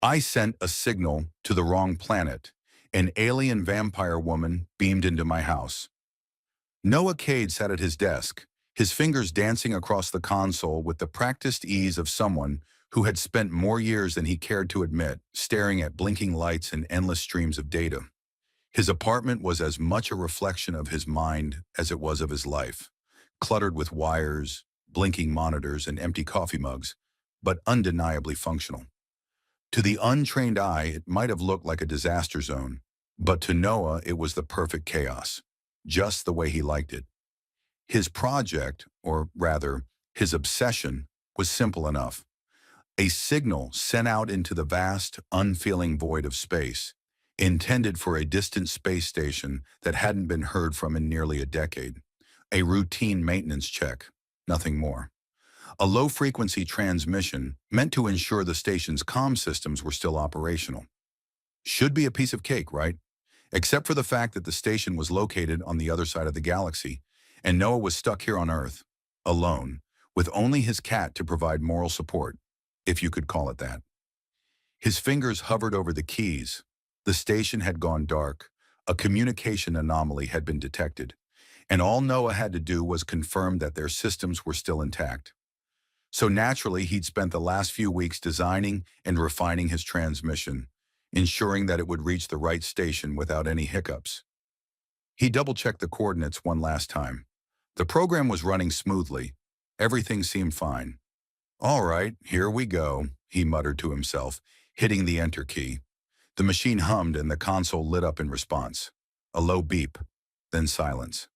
I sent a signal to the wrong planet. An alien vampire woman beamed into my house. Noah Cade sat at his desk, his fingers dancing across the console with the practiced ease of someone who had spent more years than he cared to admit, staring at blinking lights and endless streams of data. His apartment was as much a reflection of his mind as it was of his life, cluttered with wires, blinking monitors, and empty coffee mugs, but undeniably functional. To the untrained eye, it might have looked like a disaster zone, but to Noah, it was the perfect chaos, just the way he liked it. His project, or rather, his obsession, was simple enough. A signal sent out into the vast, unfeeling void of space, intended for a distant space station that hadn't been heard from in nearly a decade. A routine maintenance check, nothing more. A low-frequency transmission meant to ensure the station's comm systems were still operational. Should be a piece of cake, right? Except for the fact that the station was located on the other side of the galaxy, and Noah was stuck here on Earth, alone, with only his cat to provide moral support, if you could call it that. His fingers hovered over the keys. The station had gone dark. A communication anomaly had been detected, and all Noah had to do was confirm that their systems were still intact. So naturally, he'd spent the last few weeks designing and refining his transmission, ensuring that it would reach the right station without any hiccups. He double-checked the coordinates one last time. The program was running smoothly. Everything seemed fine. "All right, here we go," he muttered to himself, hitting the enter key. The machine hummed and the console lit up in response. A low beep, then silence.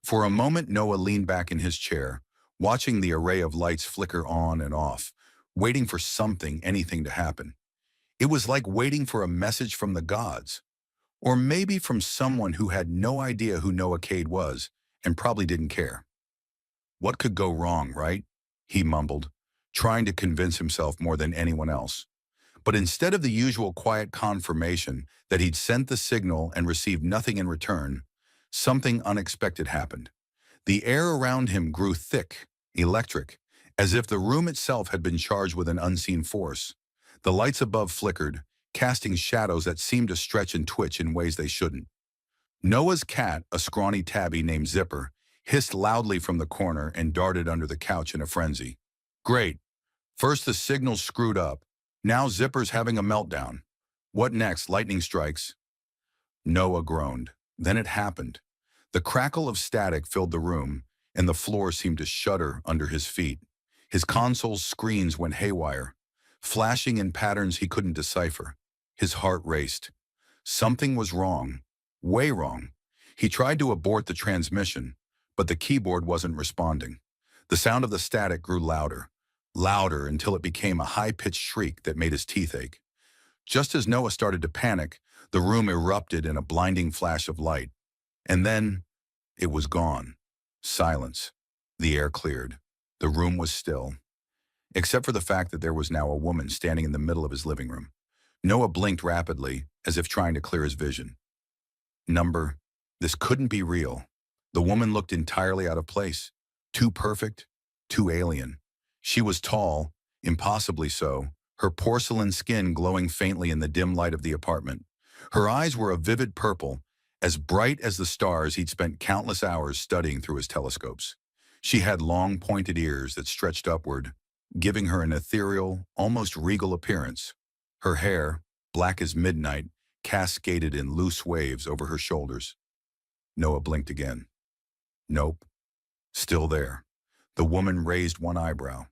For a moment, Noah leaned back in his chair, watching the array of lights flicker on and off, waiting for something, anything to happen. It was like waiting for a message from the gods, or maybe from someone who had no idea who Noah Cade was and probably didn't care. What could go wrong, right? He mumbled, trying to convince himself more than anyone else. But instead of the usual quiet confirmation that he'd sent the signal and received nothing in return, something unexpected happened. The air around him grew thick, electric, as if the room itself had been charged with an unseen force. The lights above flickered, casting shadows that seemed to stretch and twitch in ways they shouldn't. Noah's cat, a scrawny tabby named Zipper, hissed loudly from the corner and darted under the couch in a frenzy. Great. First the signal's screwed up. Now Zipper's having a meltdown. What next? Lightning strikes. Noah groaned. Then it happened. The crackle of static filled the room, and the floor seemed to shudder under his feet. His console's screens went haywire, flashing in patterns he couldn't decipher. His heart raced. Something was wrong. Way wrong. He tried to abort the transmission, but the keyboard wasn't responding. The sound of the static grew louder, louder until it became a high-pitched shriek that made his teeth ache. Just as Noah started to panic, the room erupted in a blinding flash of light. And then, it was gone. Silence. The air cleared. The room was still, except for the fact that there was now a woman standing in the middle of his living room. Noah blinked rapidly, as if trying to clear his vision. This couldn't be real. The woman looked entirely out of place. Too perfect, too alien. She was tall, impossibly so, her porcelain skin glowing faintly in the dim light of the apartment. Her eyes were a vivid purple, as bright as the stars he'd spent countless hours studying through his telescopes. She had long, pointed ears that stretched upward, giving her an ethereal, almost regal appearance. Her hair, black as midnight, cascaded in loose waves over her shoulders. Noah blinked again. Nope. Still there. The woman raised one eyebrow.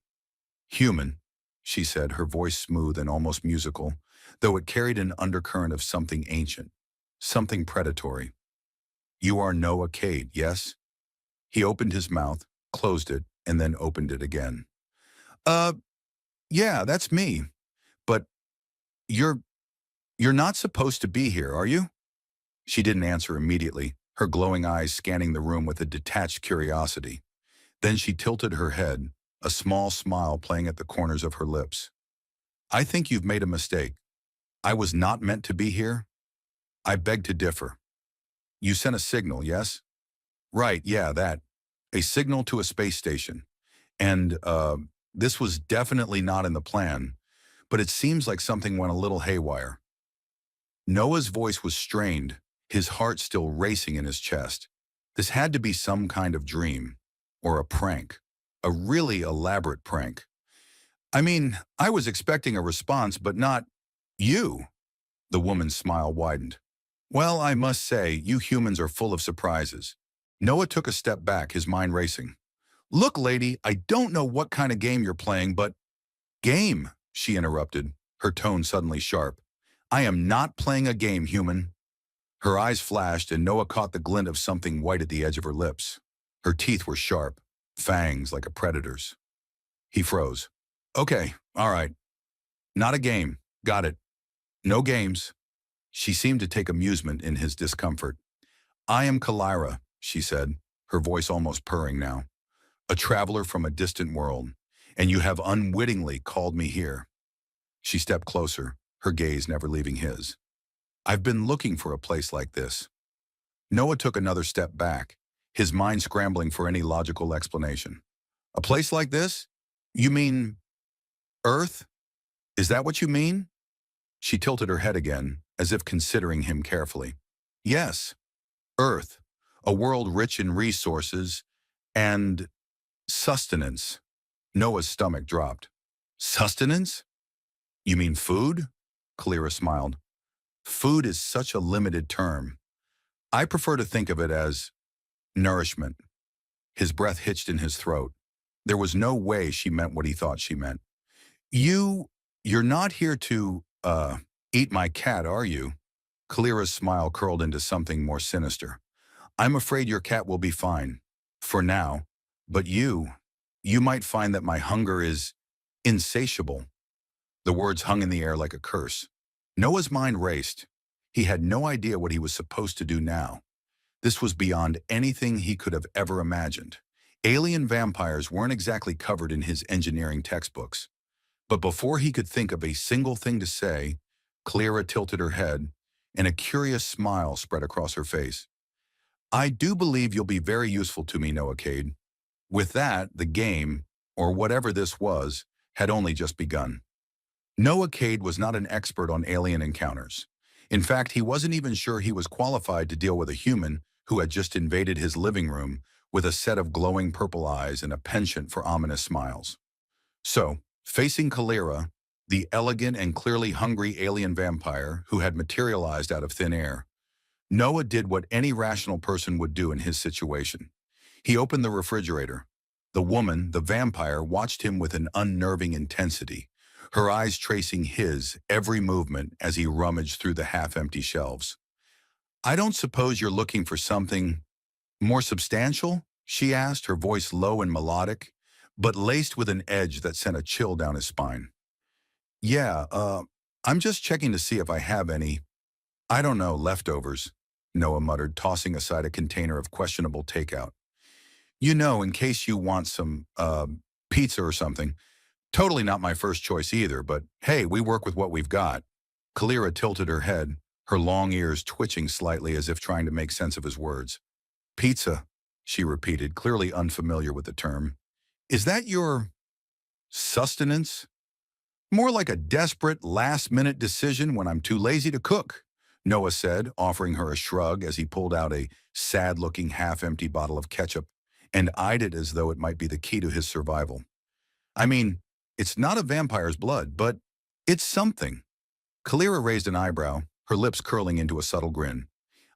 "Human," she said, her voice smooth and almost musical, though it carried an undercurrent of something ancient, something predatory. "You are Noah Cade, yes?" He opened his mouth, closed it, and then opened it again. Uh, yeah, that's me. But you're not supposed to be here, are you?" She didn't answer immediately, her glowing eyes scanning the room with a detached curiosity. Then she tilted her head, a small smile playing at the corners of her lips. "I think you've made a mistake. I was not meant to be here." "I beg to differ." "You sent a signal, yes?" "Right, yeah, that. A signal to a space station. And, this was definitely not in the plan. but it seems like something went a little haywire. Noah's voice was strained, his heart still racing in his chest. This had to be some kind of dream, or a prank, a really elaborate prank. I mean, I was expecting a response, but not you. The woman's smile widened. Well, I must say, you humans are full of surprises. Noah took a step back, his mind racing. Look, lady, I don't know what kind of game you're playing, but… Game, she interrupted, her tone suddenly sharp. I am not playing a game, human. Her eyes flashed, and Noah caught the glint of something white at the edge of her lips. Her teeth were sharp, fangs like a predator's. He froze. Okay, all right. Not a game. Got it. No games. She seemed to take amusement in his discomfort. I am Kalira, she said, her voice almost purring now. A traveler from a distant world, and you have unwittingly called me here. She stepped closer, her gaze never leaving his. I've been looking for a place like this. Noah took another step back, his mind scrambling for any logical explanation. A place like this? You mean Earth? Is that what you mean? She tilted her head again, as if considering him carefully. Yes, Earth, a world rich in resources and sustenance. Noah's stomach dropped. Sustenance? You mean food? Kalira smiled. Food is such a limited term. I prefer to think of it as nourishment. His breath hitched in his throat. There was no way she meant what he thought she meant. You're not here to, eat my cat, are you? Kalira's smile curled into something more sinister. I'm afraid your cat will be fine. For now. But you might find that my hunger is insatiable. The words hung in the air like a curse. Noah's mind raced. He had no idea what he was supposed to do now. This was beyond anything he could have ever imagined. Alien vampires weren't exactly covered in his engineering textbooks. But before he could think of a single thing to say, Kalira tilted her head, and a curious smile spread across her face. I do believe you'll be very useful to me, Noah Cade. With that, the game, or whatever this was, had only just begun. Noah Cade was not an expert on alien encounters. In fact, he wasn't even sure he was qualified to deal with a human who had just invaded his living room with a set of glowing purple eyes and a penchant for ominous smiles. So, facing Kalira, the elegant and clearly hungry alien vampire who had materialized out of thin air, Noah did what any rational person would do in his situation. He opened the refrigerator. The woman, the vampire, watched him with an unnerving intensity, her eyes tracing his every movement as he rummaged through the half-empty shelves. I don't suppose you're looking for something more substantial? She asked, her voice low and melodic, but laced with an edge that sent a chill down his spine. Yeah, I'm just checking to see if I have any, I don't know, leftovers, Noah muttered, tossing aside a container of questionable takeout. You know, in case you want some, pizza or something. Totally not my first choice either, but hey, we work with what we've got. Kalira tilted her head, her long ears twitching slightly as if trying to make sense of his words. Pizza, she repeated, clearly unfamiliar with the term. Is that your sustenance? More like a desperate, last-minute decision when I'm too lazy to cook, Noah said, offering her a shrug as he pulled out a sad-looking half-empty bottle of ketchup and eyed it as though it might be the key to his survival. I mean, it's not a vampire's blood, but it's something. Kalira raised an eyebrow, her lips curling into a subtle grin.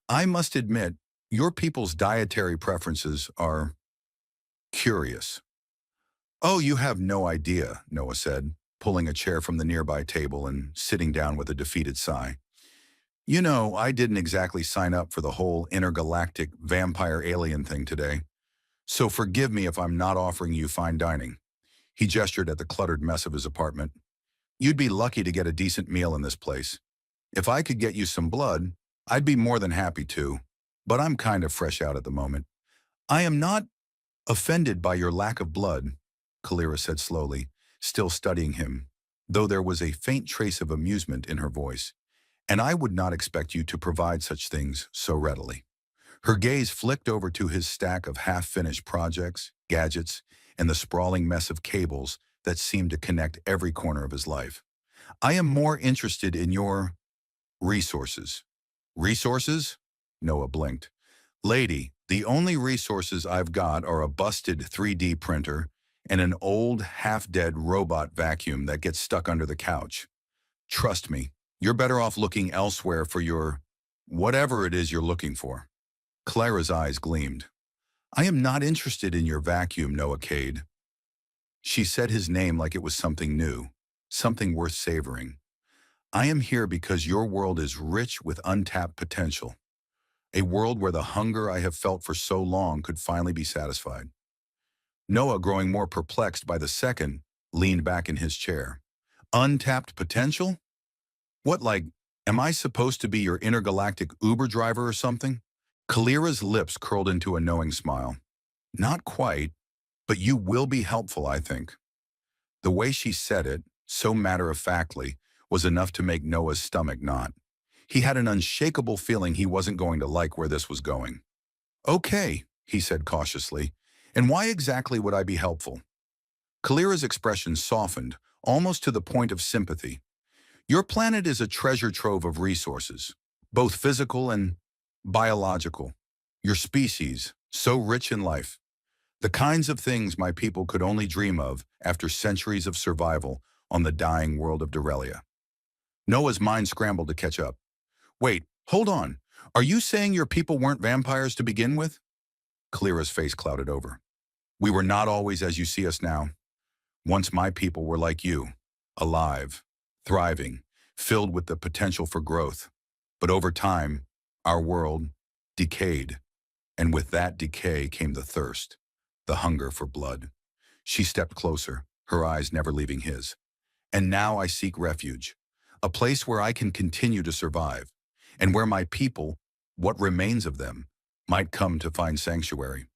I must admit, your people's dietary preferences are curious. Oh, you have no idea, Noah said, pulling a chair from the nearby table and sitting down with a defeated sigh. You know, I didn't exactly sign up for the whole intergalactic vampire alien thing today. So forgive me if I'm not offering you fine dining. He gestured at the cluttered mess of his apartment. You'd be lucky to get a decent meal in this place. If I could get you some blood, I'd be more than happy to, but I'm kind of fresh out at the moment. I am not offended by your lack of blood, Kalira said slowly, still studying him, though there was a faint trace of amusement in her voice. And I would not expect you to provide such things so readily. Her gaze flicked over to his stack of half-finished projects, gadgets, and the sprawling mess of cables that seemed to connect every corner of his life. I am more interested in your resources. Resources? Noah blinked. Lady, the only resources I've got are a busted 3D printer and an old, half-dead robot vacuum that gets stuck under the couch. Trust me, you're better off looking elsewhere for your whatever it is you're looking for. Clara's eyes gleamed. I am not interested in your vacuum, Noah Cade. She said his name like it was something new, something worth savoring. I am here because your world is rich with untapped potential. A world where the hunger I have felt for so long could finally be satisfied. Noah, growing more perplexed by the second, leaned back in his chair. Untapped potential? What, like, am I supposed to be your intergalactic Uber driver or something? Kalira's lips curled into a knowing smile. Not quite, but you will be helpful, I think. The way she said it, so matter-of-factly, was enough to make Noah's stomach knot. He had an unshakable feeling he wasn't going to like where this was going. Okay, he said cautiously, and why exactly would I be helpful? Kalira's expression softened, almost to the point of sympathy. Your planet is a treasure trove of resources, both physical and biological. Your species, so rich in life. The kinds of things my people could only dream of after centuries of survival on the dying world of Dorelia. Noah's mind scrambled to catch up. Wait, hold on. Are you saying your people weren't vampires to begin with? Kalira's face clouded over. We were not always as you see us now. Once my people were like you, alive, thriving, filled with the potential for growth. But over time, our world decayed, and with that decay came the thirst, the hunger for blood. She stepped closer, her eyes never leaving his. And now I seek refuge, a place where I can continue to survive, and where my people, what remains of them, might come to find sanctuary.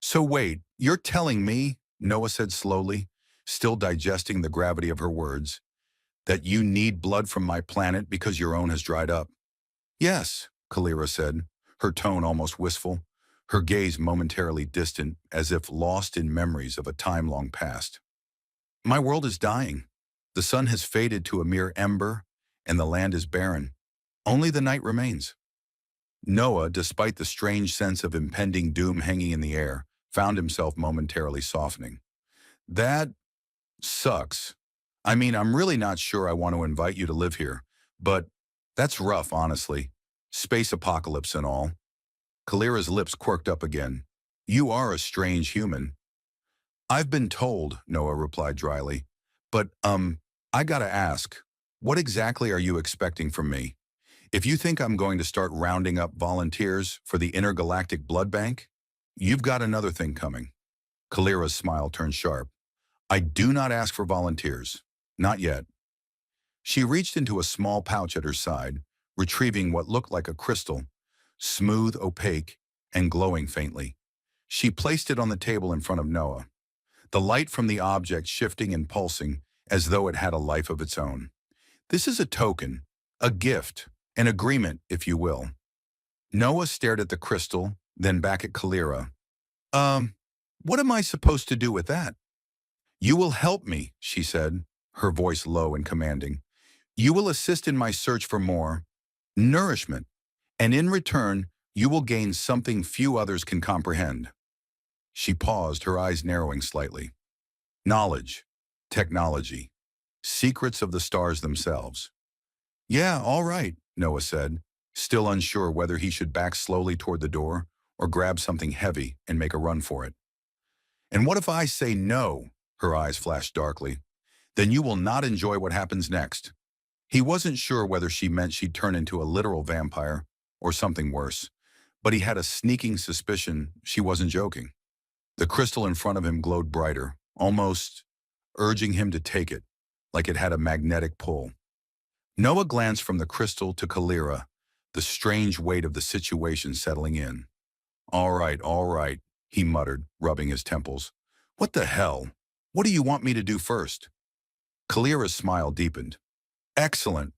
So wait, you're telling me, Noah said slowly, still digesting the gravity of her words, that you need blood from my planet because your own has dried up? Yes, Kalira said, her tone almost wistful, her gaze momentarily distant as if lost in memories of a time long past. My world is dying. The sun has faded to a mere ember, and the land is barren. Only the night remains. Noah, despite the strange sense of impending doom hanging in the air, found himself momentarily softening. That sucks. I mean, I'm really not sure I want to invite you to live here, but that's rough, honestly. Space apocalypse and all. Kalira's lips quirked up again. You are a strange human. I've been told, Noah replied dryly. But, I gotta ask, what exactly are you expecting from me? If you think I'm going to start rounding up volunteers for the intergalactic blood bank, you've got another thing coming. Kalira's smile turned sharp. I do not ask for volunteers. Not yet. She reached into a small pouch at her side, retrieving what looked like a crystal, smooth, opaque, and glowing faintly. She placed it on the table in front of Noah, the light from the object shifting and pulsing as though it had a life of its own. This is a token, a gift, an agreement, if you will. Noah stared at the crystal, then back at Kalira. What am I supposed to do with that? You will help me, she said, her voice low and commanding. You will assist in my search for more nourishment, and in return, you will gain something few others can comprehend. She paused, her eyes narrowing slightly. Knowledge, technology, secrets of the stars themselves. Yeah, all right, Noah said, still unsure whether he should back slowly toward the door or grab something heavy and make a run for it. And what if I say no? Her eyes flashed darkly. Then you will not enjoy what happens next. He wasn't sure whether she meant she'd turn into a literal vampire or something worse, but he had a sneaking suspicion she wasn't joking. The crystal in front of him glowed brighter, almost urging him to take it, like it had a magnetic pull. Noah glanced from the crystal to Kalira, the strange weight of the situation settling in. All right, he muttered, rubbing his temples. What the hell? What do you want me to do first? Kalira's smile deepened. Excellent.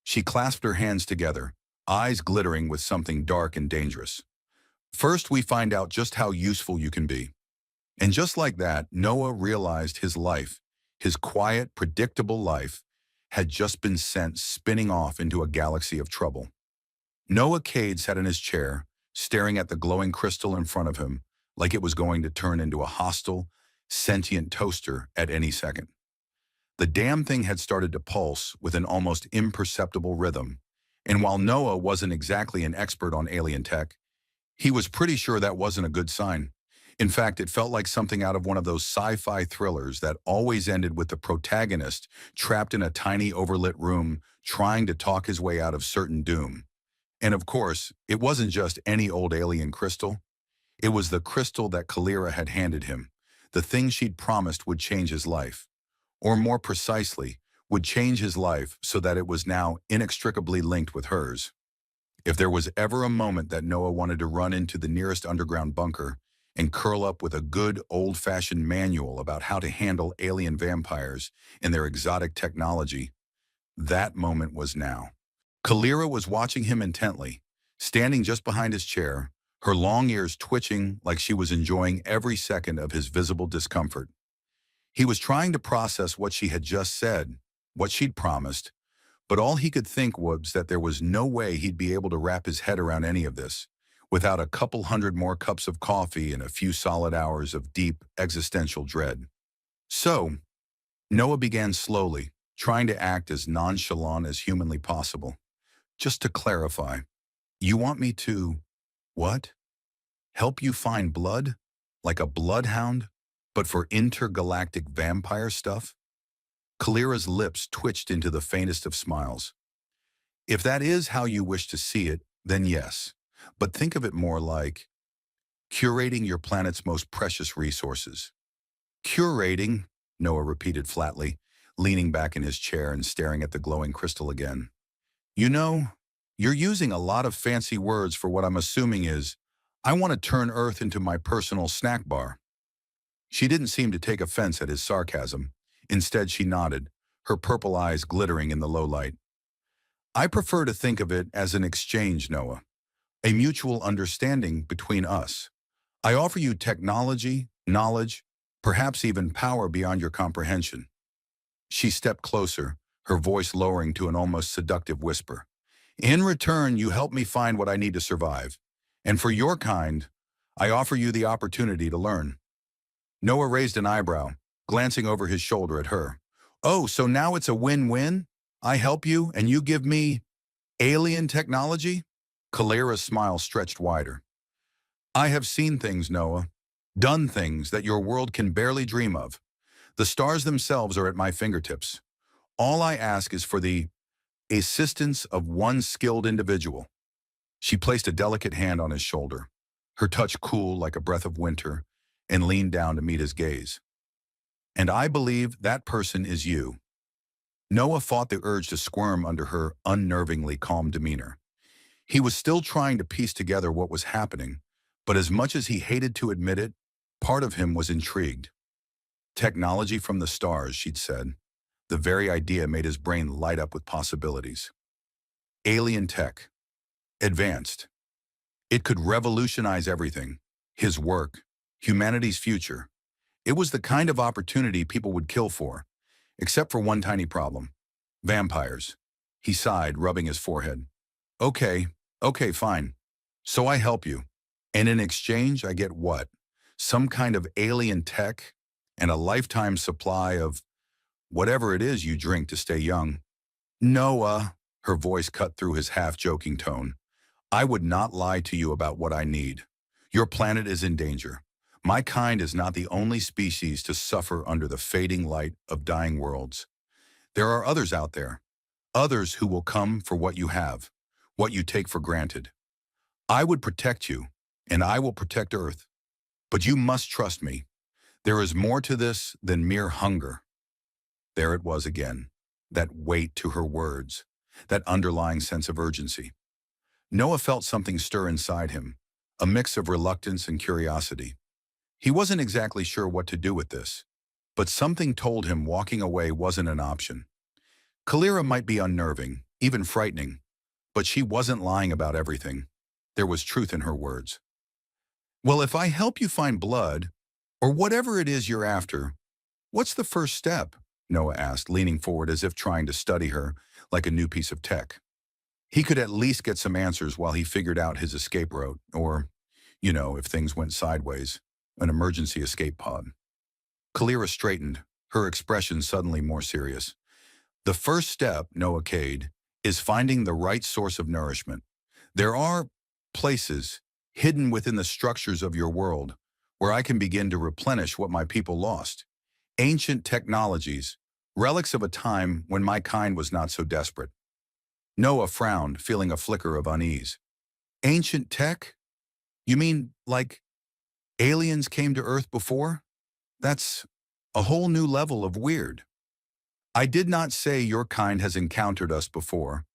She clasped her hands together, eyes glittering with something dark and dangerous. First, we find out just how useful you can be. And just like that, Noah realized his life, his quiet, predictable life, had just been sent spinning off into a galaxy of trouble. Noah Cade sat in his chair, staring at the glowing crystal in front of him like it was going to turn into a hostile, sentient toaster at any second. The damn thing had started to pulse with an almost imperceptible rhythm, and while Noah wasn't exactly an expert on alien tech, he was pretty sure that wasn't a good sign. In fact, it felt like something out of one of those sci-fi thrillers that always ended with the protagonist trapped in a tiny overlit room trying to talk his way out of certain doom. And of course, it wasn't just any old alien crystal. It was the crystal that Kalira had handed him, the thing she'd promised would change his life. Or more precisely, would change his life so that it was now inextricably linked with hers. If there was ever a moment that Noah wanted to run into the nearest underground bunker and curl up with a good old-fashioned manual about how to handle alien vampires and their exotic technology, that moment was now. Kalira was watching him intently, standing just behind his chair, her long ears twitching like she was enjoying every second of his visible discomfort. He was trying to process what she had just said, what she'd promised, but all he could think was that there was no way he'd be able to wrap his head around any of this without a couple hundred more cups of coffee and a few solid hours of deep existential dread. So, Noah began slowly, trying to act as nonchalant as humanly possible. Just to clarify, you want me to, what? Help you find blood? Like a bloodhound? But for intergalactic vampire stuff? Kalira's lips twitched into the faintest of smiles. If that is how you wish to see it, then yes. But think of it more like curating your planet's most precious resources. Curating, Noah repeated flatly, leaning back in his chair and staring at the glowing crystal again. You know, you're using a lot of fancy words for what I'm assuming is, I want to turn Earth into my personal snack bar. She didn't seem to take offense at his sarcasm. Instead, she nodded, her purple eyes glittering in the low light. I prefer to think of it as an exchange, Noah, a mutual understanding between us. I offer you technology, knowledge, perhaps even power beyond your comprehension. She stepped closer, her voice lowering to an almost seductive whisper. In return, you help me find what I need to survive. And for your kind, I offer you the opportunity to learn. Noah raised an eyebrow, glancing over his shoulder at her. Oh, so now it's a win-win? I help you, and you give me alien technology? Kalira's smile stretched wider. I have seen things, Noah. Done things that your world can barely dream of. The stars themselves are at my fingertips. All I ask is for the assistance of one skilled individual. She placed a delicate hand on his shoulder, her touch cool like a breath of winter, and leaned down to meet his gaze. And I believe that person is you. Noah fought the urge to squirm under her unnervingly calm demeanor. He was still trying to piece together what was happening, but as much as he hated to admit it, part of him was intrigued. Technology from the stars, she'd said. The very idea made his brain light up with possibilities. Alien tech. Advanced. It could revolutionize everything. His work. Humanity's future. It was the kind of opportunity people would kill for, except for one tiny problem. Vampires. He sighed, rubbing his forehead. Okay, fine. So I help you. And in exchange, I get what? Some kind of alien tech and a lifetime supply of whatever it is you drink to stay young. Noah, her voice cut through his half-joking tone. I would not lie to you about what I need. Your planet is in danger. My kind is not the only species to suffer under the fading light of dying worlds. There are others out there. Others who will come for what you have, what you take for granted. I would protect you, and I will protect Earth. But you must trust me. There is more to this than mere hunger. There it was again, that weight to her words, that underlying sense of urgency. Noah felt something stir inside him, a mix of reluctance and curiosity. He wasn't exactly sure what to do with this, but something told him walking away wasn't an option. Kalira might be unnerving, even frightening, but she wasn't lying about everything. There was truth in her words. Well, if I help you find blood, or whatever it is you're after, what's the first step? Noah asked, leaning forward as if trying to study her like a new piece of tech. He could at least get some answers while he figured out his escape route, or, if things went sideways, an emergency escape pod. Kalira straightened, her expression suddenly more serious. The first step, Noah Cade, is finding the right source of nourishment. There are places hidden within the structures of your world where I can begin to replenish what my people lost. Ancient technologies, relics of a time when my kind was not so desperate. Noah frowned, feeling a flicker of unease. Ancient tech? You mean like aliens came to Earth before? That's a whole new level of weird. I did not say your kind has encountered us before,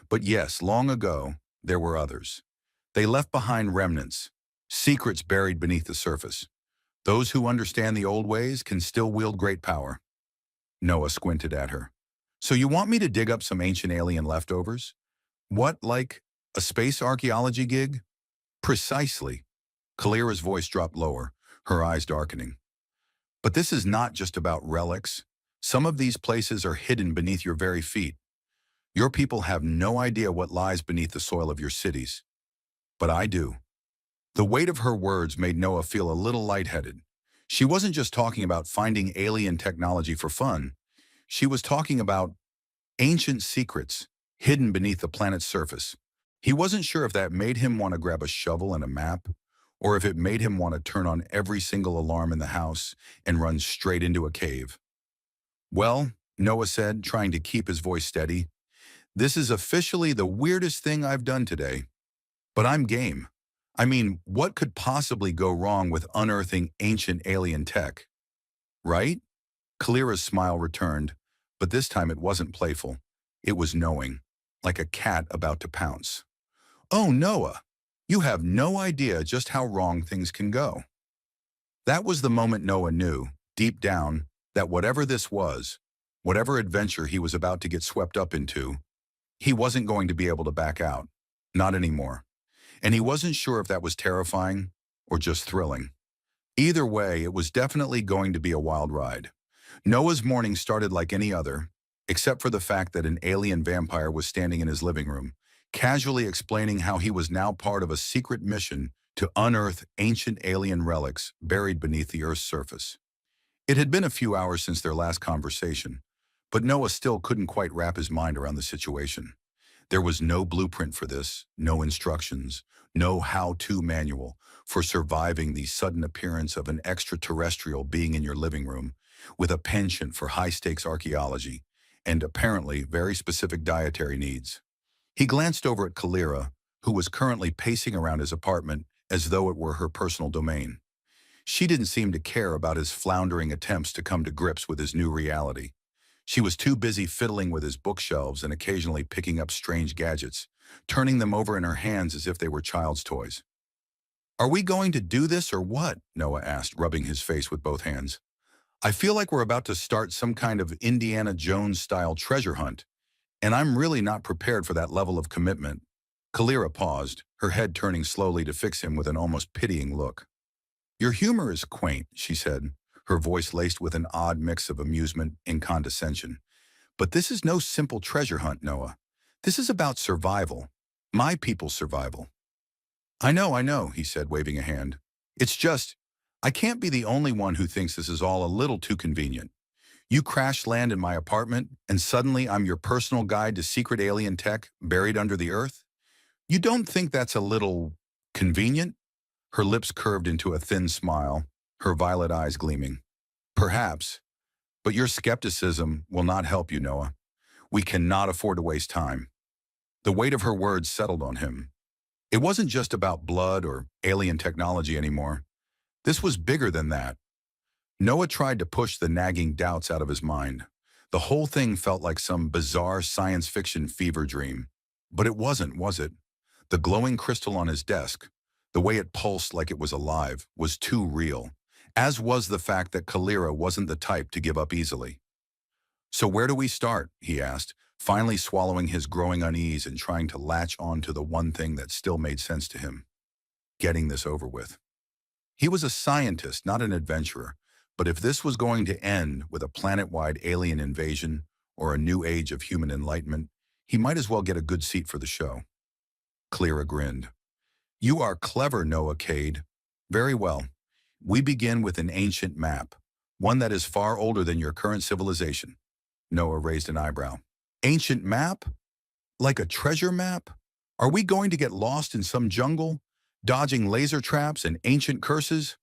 but yes, long ago, there were others. They left behind remnants, secrets buried beneath the surface. Those who understand the old ways can still wield great power. Noah squinted at her. So you want me to dig up some ancient alien leftovers? What, like a space archaeology gig? Precisely. Kalira's voice dropped lower, her eyes darkening. But this is not just about relics. Some of these places are hidden beneath your very feet. Your people have no idea what lies beneath the soil of your cities. But I do. The weight of her words made Noah feel a little lightheaded. She wasn't just talking about finding alien technology for fun. She was talking about ancient secrets hidden beneath the planet's surface. He wasn't sure if that made him want to grab a shovel and a map, or if it made him want to turn on every single alarm in the house and run straight into a cave. Well, Noah said, trying to keep his voice steady, this is officially the weirdest thing I've done today. But I'm game. I mean, what could possibly go wrong with unearthing ancient alien tech? Right? Kalira's smile returned, but this time it wasn't playful. It was knowing, like a cat about to pounce. Oh, Noah, you have no idea just how wrong things can go. That was the moment Noah knew, deep down, that whatever this was, whatever adventure he was about to get swept up into, he wasn't going to be able to back out. Not anymore. And he wasn't sure if that was terrifying or just thrilling. Either way, it was definitely going to be a wild ride. Noah's morning started like any other, except for the fact that an alien vampire was standing in his living room, casually explaining how he was now part of a secret mission to unearth ancient alien relics buried beneath the Earth's surface. It had been a few hours since their last conversation, but Noah still couldn't quite wrap his mind around the situation. There was no blueprint for this, no instructions, no how-to manual for surviving the sudden appearance of an extraterrestrial being in your living room with a penchant for high-stakes archaeology and apparently very specific dietary needs. He glanced over at Kalira, who was currently pacing around his apartment as though it were her personal domain. She didn't seem to care about his floundering attempts to come to grips with his new reality. She was too busy fiddling with his bookshelves and occasionally picking up strange gadgets, turning them over in her hands as if they were child's toys. Are we going to do this or what? Noah asked, rubbing his face with both hands. I feel like we're about to start some kind of Indiana Jones-style treasure hunt, and I'm really not prepared for that level of commitment. Kalira paused, her head turning slowly to fix him with an almost pitying look. Your humor is quaint, she said, her voice laced with an odd mix of amusement and condescension. But this is no simple treasure hunt, Noah. This is about survival. My people's survival. I know, he said, waving a hand. It's just, I can't be the only one who thinks this is all a little too convenient. You crash land in my apartment, and suddenly I'm your personal guide to secret alien tech buried under the earth? You don't think that's a little convenient? Her lips curved into a thin smile, her violet eyes gleaming. Perhaps, but your skepticism will not help you, Noah. We cannot afford to waste time. The weight of her words settled on him. It wasn't just about blood or alien technology anymore. This was bigger than that. Noah tried to push the nagging doubts out of his mind. The whole thing felt like some bizarre science fiction fever dream. But it wasn't, was it? The glowing crystal on his desk, the way it pulsed like it was alive, was too real, as was the fact that Kalira wasn't the type to give up easily. So where do we start? He asked, finally swallowing his growing unease and trying to latch on to the one thing that still made sense to him. Getting this over with. He was a scientist, not an adventurer, But if this was going to end with a planet-wide alien invasion or a new age of human enlightenment, he might as well get a good seat for the show. Cleara grinned. You are clever, Noah Cade. Very well. We begin with an ancient map, one that is far older than your current civilization. Noah raised an eyebrow. Ancient map? Like a treasure map? Are we going to get lost in some jungle, dodging laser traps and ancient curses?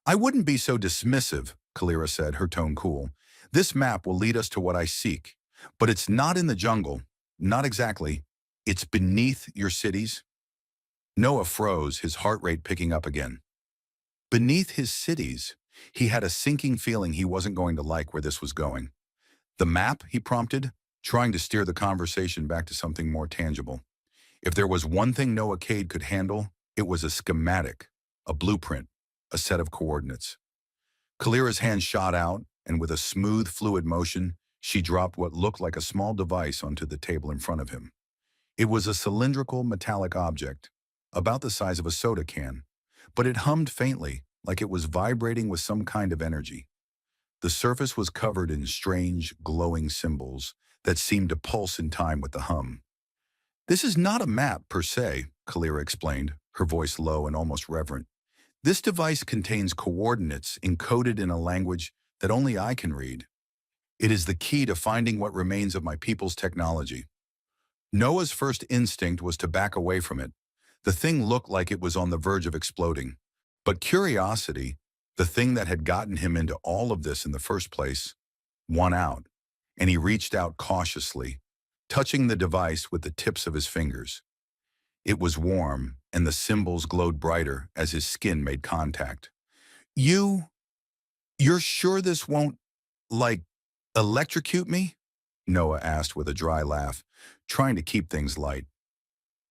I wouldn't be so dismissive, Cleara said, her tone cool. This map will lead us to what I seek. But it's not in the jungle. Not exactly. It's beneath your cities. Noah froze, his heart rate picking up again. Beneath his cities, he had a sinking feeling he wasn't going to like where this was going. The map, he prompted, trying to steer the conversation back to something more tangible. If there was one thing Noah Cade could handle, it was a schematic, a blueprint, a set of coordinates. Cleara's hand shot out, and with a smooth, fluid motion, she dropped what looked like a small device onto the table in front of him. It was a cylindrical, metallic object, about the size of a soda can, but it hummed faintly, like it was vibrating with some kind of energy. The surface was covered in strange, glowing symbols that seemed to pulse in time with the hum. This is not a map, per se, Cleara explained, her voice low and almost reverent. This device contains coordinates encoded in a language that only I can read. It is the key to finding what remains of my people's technology. Noah's first instinct was to back away from it. The thing looked like it was on the verge of exploding. But curiosity, the thing that had gotten him into all of this in the first place, won out, and he reached out cautiously, touching the device with the tips of his fingers. It was warm, and the symbols glowed brighter as his skin made contact. You're sure this won't, electrocute me? Noah asked with a dry laugh, trying to keep things light.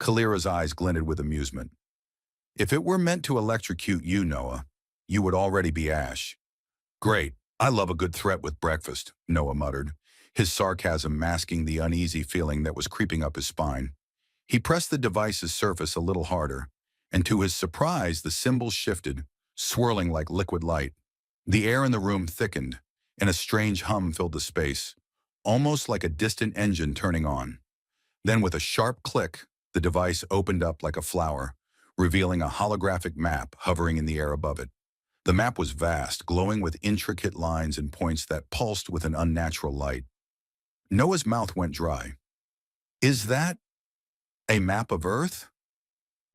Cleara's eyes glinted with amusement. If it were meant to electrocute you, Noah, you would already be ash. Great. I love a good threat with breakfast, Noah muttered, his sarcasm masking the uneasy feeling that was creeping up his spine. He pressed the device's surface a little harder, and to his surprise, the symbols shifted, swirling like liquid light. The air in the room thickened, and a strange hum filled the space, almost like a distant engine turning on. Then with a sharp click, the device opened up like a flower, revealing a holographic map hovering in the air above it. The map was vast, glowing with intricate lines and points that pulsed with an unnatural light. Noah's mouth went dry. Is that a map of Earth?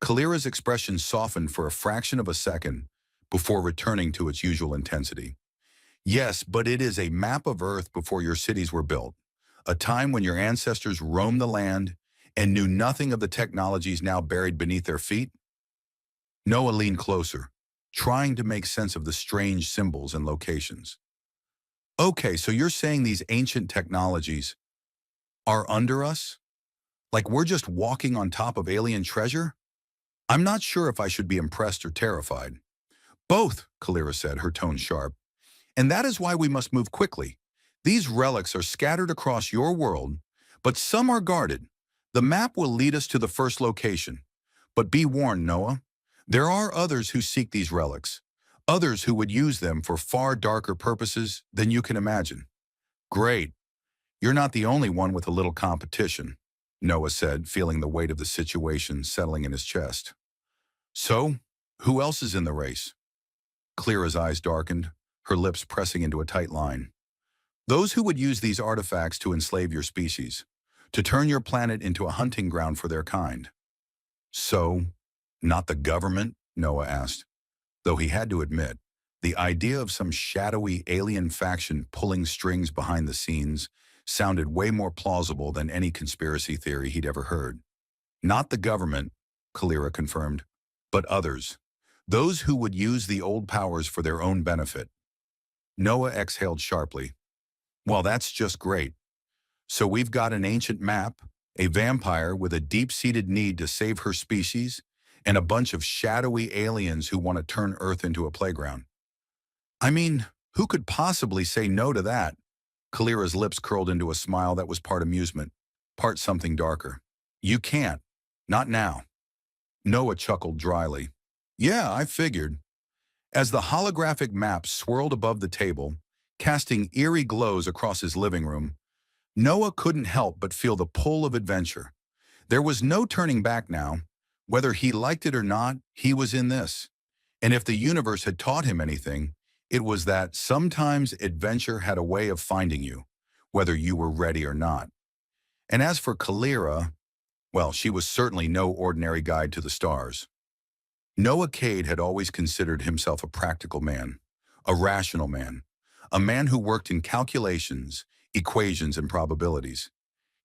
Cleara's expression softened for a fraction of a second before returning to its usual intensity. Yes, but it is a map of Earth before your cities were built, a time when your ancestors roamed the land and knew nothing of the technologies now buried beneath their feet. Noah leaned closer, trying to make sense of the strange symbols and locations. Okay, so you're saying these ancient technologies are under us? Like we're just walking on top of alien treasure? I'm not sure if I should be impressed or terrified. Both, Cleara said, her tone sharp. And that is why we must move quickly. These relics are scattered across your world, but some are guarded. The map will lead us to the first location. But be warned, Noah. There are others who seek these relics, others who would use them for far darker purposes than you can imagine. Great. You're not the only one with a little competition, Noah said, feeling the weight of the situation settling in his chest. So, who else is in the race? Cleara's eyes darkened, her lips pressing into a tight line. Those who would use these artifacts to enslave your species, to turn your planet into a hunting ground for their kind. So, not the government? Noah asked, though he had to admit, the idea of some shadowy alien faction pulling strings behind the scenes sounded way more plausible than any conspiracy theory he'd ever heard. Not the government, Cleara confirmed, but others, those who would use the old powers for their own benefit. Noah exhaled sharply. Well, that's just great. So we've got an ancient map, a vampire with a deep-seated need to save her species, and a bunch of shadowy aliens who want to turn Earth into a playground. I mean, who could possibly say no to that? Cleara's lips curled into a smile that was part amusement, part something darker. You can't. Not now. Noah chuckled dryly. Yeah, I figured. As the holographic map swirled above the table, casting eerie glows across his living room, Noah couldn't help but feel the pull of adventure. There was no turning back now. Whether he liked it or not, he was in this. And if the universe had taught him anything, it was that sometimes adventure had a way of finding you, whether you were ready or not. And as for Kalira, well, she was certainly no ordinary guide to the stars. Noah Cade had always considered himself a practical man, a rational man, a man who worked in calculations, equations, and probabilities.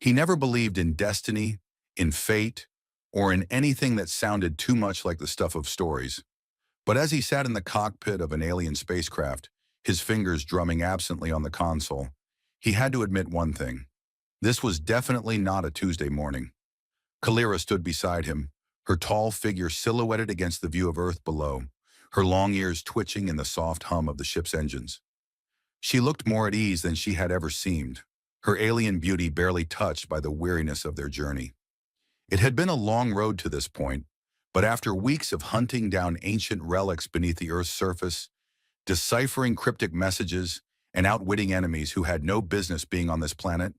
He never believed in destiny, in fate, or in anything that sounded too much like the stuff of stories. But as he sat in the cockpit of an alien spacecraft, his fingers drumming absently on the console, he had to admit one thing. This was definitely not a Tuesday morning. Kalira stood beside him, her tall figure silhouetted against the view of Earth below, her long ears twitching in the soft hum of the ship's engines. She looked more at ease than she had ever seemed, her alien beauty barely touched by the weariness of their journey. It had been a long road to this point, but after weeks of hunting down ancient relics beneath the Earth's surface, deciphering cryptic messages, and outwitting enemies who had no business being on this planet,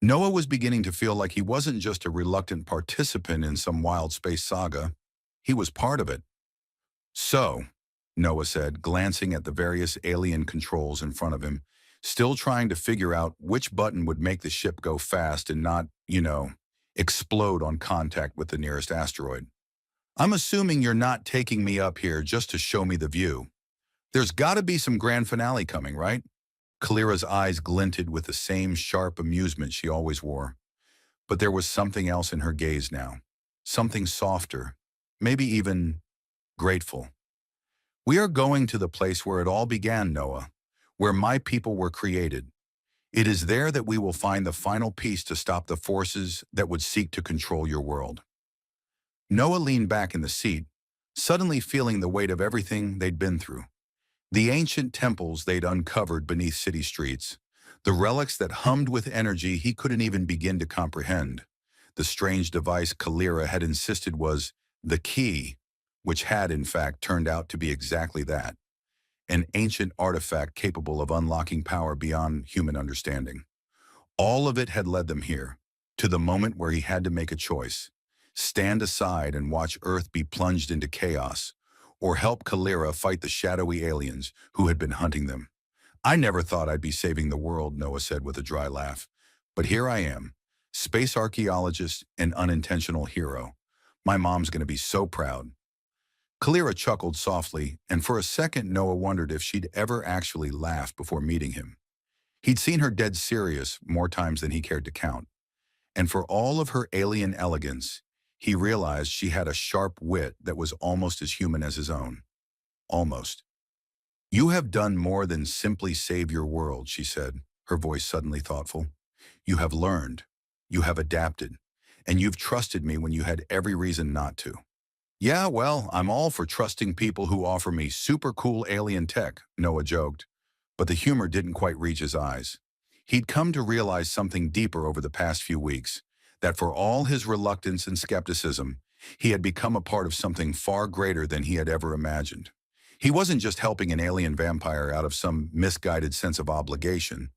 Noah was beginning to feel like he wasn't just a reluctant participant in some wild space saga. He was part of it. So, Noah said, glancing at the various alien controls in front of him, still trying to figure out which button would make the ship go fast and not, explode on contact with the nearest asteroid. I'm assuming you're not taking me up here just to show me the view. There's got to be some grand finale coming, right? Kalira's eyes glinted with the same sharp amusement she always wore. But there was something else in her gaze now. Something softer, maybe even grateful. We are going to the place where it all began, Noah, where my people were created. It is there that we will find the final piece to stop the forces that would seek to control your world. Noah leaned back in the seat, suddenly feeling the weight of everything they'd been through. The ancient temples they'd uncovered beneath city streets, the relics that hummed with energy he couldn't even begin to comprehend, the strange device Kalira had insisted was the key, which had in fact turned out to be exactly that, an ancient artifact capable of unlocking power beyond human understanding. All of it had led them here, to the moment where he had to make a choice, stand aside and watch Earth be plunged into chaos, or help Kalira fight the shadowy aliens who had been hunting them. I never thought I'd be saving the world, Noah said with a dry laugh. But here I am, space archaeologist and unintentional hero. My mom's going to be so proud. Kalira chuckled softly, and for a second Noah wondered if she'd ever actually laughed before meeting him. He'd seen her dead serious more times than he cared to count. And for all of her alien elegance, he realized she had a sharp wit that was almost as human as his own. Almost. You have done more than simply save your world, she said, her voice suddenly thoughtful. You have learned, you have adapted, and you've trusted me when you had every reason not to. Yeah, well, I'm all for trusting people who offer me super cool alien tech, Noah joked, but the humor didn't quite reach his eyes. He'd come to realize something deeper over the past few weeks, that for all his reluctance and skepticism, he had become a part of something far greater than he had ever imagined. He wasn't just helping an alien vampire out of some misguided sense of obligation.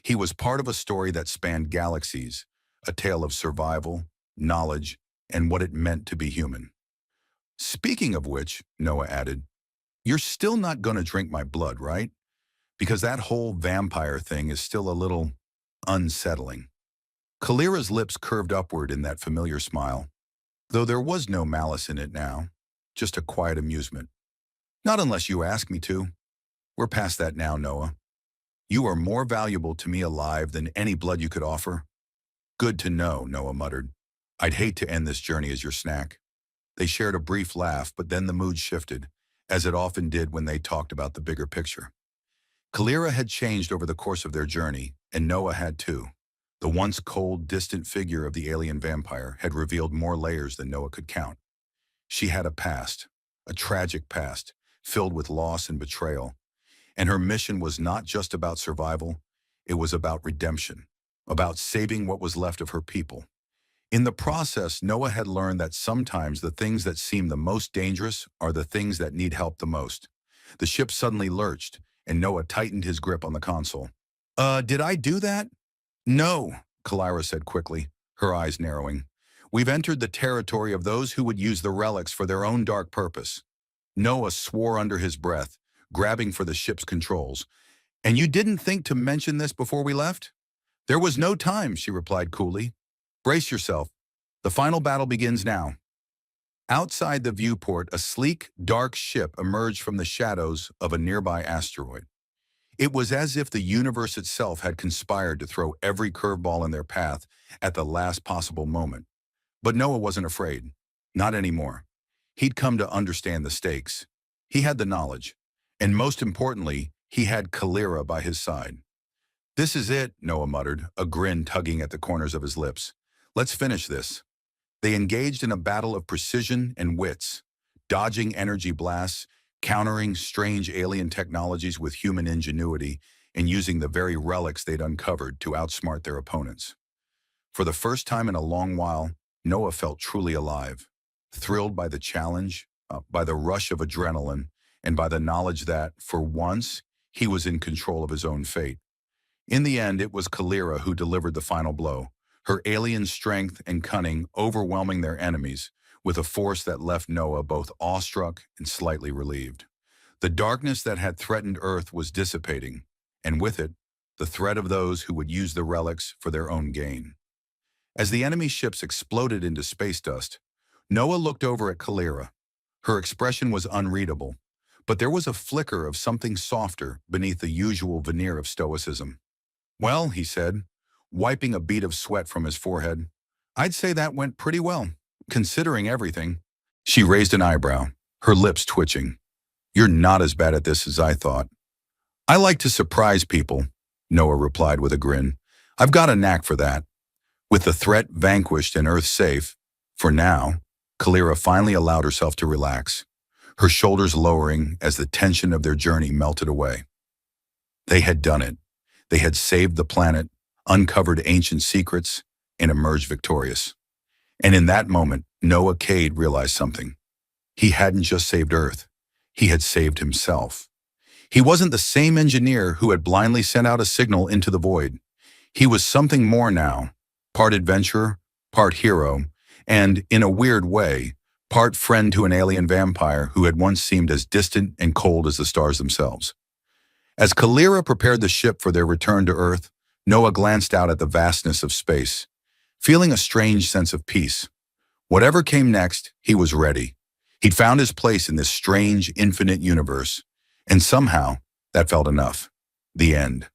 He was part of a story that spanned galaxies, a tale of survival, knowledge, and what it meant to be human. Speaking of which, Noah added, you're still not going to drink my blood, right? Because that whole vampire thing is still a little unsettling. Kalira's lips curved upward in that familiar smile, though there was no malice in it now, just a quiet amusement. Not unless you ask me to. We're past that now, Noah. You are more valuable to me alive than any blood you could offer. Good to know, Noah muttered. I'd hate to end this journey as your snack. They shared a brief laugh, but then the mood shifted, as it often did when they talked about the bigger picture. Kalira had changed over the course of their journey, and Noah had too. The once cold, distant figure of the alien vampire had revealed more layers than Noah could count. She had a past, a tragic past, filled with loss and betrayal. And her mission was not just about survival, it was about redemption, about saving what was left of her people. In the process, Noah had learned that sometimes the things that seem the most dangerous are the things that need help the most. The ship suddenly lurched, and Noah tightened his grip on the console. Did I do that? No, Kalira said quickly, her eyes narrowing. We've entered the territory of those who would use the relics for their own dark purpose. Noah swore under his breath, grabbing for the ship's controls. And you didn't think to mention this before we left? There was no time, she replied coolly. Brace yourself. The final battle begins now. Outside the viewport, a sleek, dark ship emerged from the shadows of a nearby asteroid. It was as if the universe itself had conspired to throw every curveball in their path at the last possible moment. But Noah wasn't afraid. Not anymore. He'd come to understand the stakes. He had the knowledge. And most importantly, he had Kalira by his side. This is it, Noah muttered, a grin tugging at the corners of his lips. Let's finish this. They engaged in a battle of precision and wits, dodging energy blasts, countering strange alien technologies with human ingenuity, and using the very relics they'd uncovered to outsmart their opponents. For the first time in a long while, Noah felt truly alive, thrilled by the challenge, by the rush of adrenaline, and by the knowledge that, for once, he was in control of his own fate. In the end, it was Kalira who delivered the final blow, her alien strength and cunning overwhelming their enemies with a force that left Noah both awestruck and slightly relieved. The darkness that had threatened Earth was dissipating, and with it, the threat of those who would use the relics for their own gain. As the enemy ships exploded into space dust, Noah looked over at Kalira. Her expression was unreadable, but there was a flicker of something softer beneath the usual veneer of stoicism. Well, he said, wiping a bead of sweat from his forehead, I'd say that went pretty well, considering everything. She raised an eyebrow, her lips twitching. You're not as bad at this as I thought. I like to surprise people, Noah replied with a grin. I've got a knack for that. With the threat vanquished and Earth safe, for now, Kalira finally allowed herself to relax, her shoulders lowering as the tension of their journey melted away. They had done it. They had saved the planet, uncovered ancient secrets, and emerged victorious. And in that moment, Noah Cade realized something. He hadn't just saved Earth. He had saved himself. He wasn't the same engineer who had blindly sent out a signal into the void. He was something more now, part adventurer, part hero, and, in a weird way, part friend to an alien vampire who had once seemed as distant and cold as the stars themselves. As Kalira prepared the ship for their return to Earth, Noah glanced out at the vastness of space, feeling a strange sense of peace. Whatever came next, he was ready. He'd found his place in this strange, infinite universe, and somehow, that felt enough. The end.